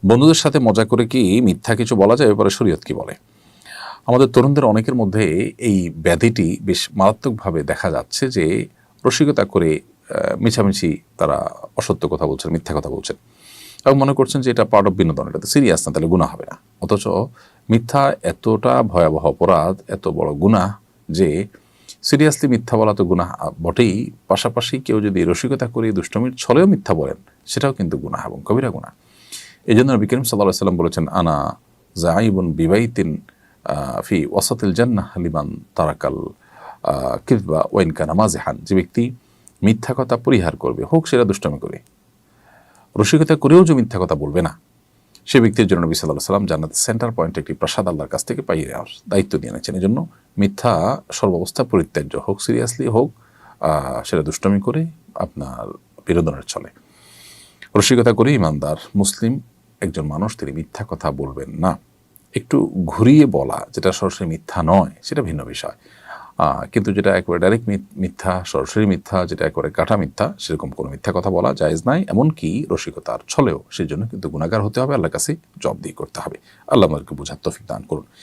বন্ধুদের সাথে মজা করে কি মিথ্যা কিছু বলা যায়? এবারে শরীয়ত কি বলে? আমাদের তরুণদের অনেকের মধ্যে এই ব্যাধিটি বেশ মারাত্মকভাবে দেখা যাচ্ছে যে রসিকতা করে মিছামিছি তারা অসত্য কথা বলছেন, মিথ্যা কথা বলছেন এবং মনে করছেন যে এটা পার্ট অফ বিনোদন, এটা তো সিরিয়াস না, তাহলে গুনাহ হবে না। অথচ মিথ্যা এতটা ভয়াবহ অপরাধ, এত বড় গুনাহ যে সিরিয়াসলি মিথ্যা বলা তো গুনাহ বটেই, পাশাপাশি কেউ যদি রসিকতা করে দুষ্টমির ছলেও মিথ্যা বলেন সেটাও কিন্তু গুনাহ এবং কবিরা গুনাহ। এই জন্য নবী করিম সাল্লাল্লাহু আলাইহি সাল্লাম বলেছেন, আনা যাইবুন বিবাইতিন ফি ওয়াসাতিল জান্নাহ লিমান তারাকাল কিযবা ওয়া ইন কানা মাযিহান। যে ব্যক্তি মিথ্যা কথা পরিহার করবে, হোক সেটা দুষ্টামি করে, রসিকতা করেও যে মিথ্যা কথা বলবে না, সে ব্যক্তির জন্য নবী সাল্লাল্লাহু আলাইহি সাল্লাম জান্নাতের সেন্টার পয়েন্টে একটি প্রাসাদ আল্লাহর কাছ থেকে পাইয়ে দেওয়ার দায়িত্ব দিয়ে নিয়েছেন। এই জন্য মিথ্যা সর্বাবস্থা পরিত্যাজ্য, হোক সিরিয়াসলি হোক সেটা দুষ্টামি করে, আপনার বিনোদনের ছলে। রসিকতা করে ইমানদার মুসলিম একজন মানুষ তিনি মিথ্যা কথা বলবেন না। একটু ঘুরিয়ে বলা, যেটা সরাসরি মিথ্যা নয়, সেটা ভিন্ন বিষয়। কিন্তু যেটা একেবারে ডাইরেক্ট মিথ্যা, সরাসরি মিথ্যা, যেটা একেবারে কাটা মিথ্যা, সেরকম কোনো মিথ্যা কথা বলা জায়েজ নাই। এমনকি রসিকতার ছলেও সেই জন্য কিন্তু গুনাহগার হতে হবে, আল্লাহর কাছে জবাবদিহি করতে হবে। আল্লাহ আমাদেরকে বোঝার তৌফিক দান করুন।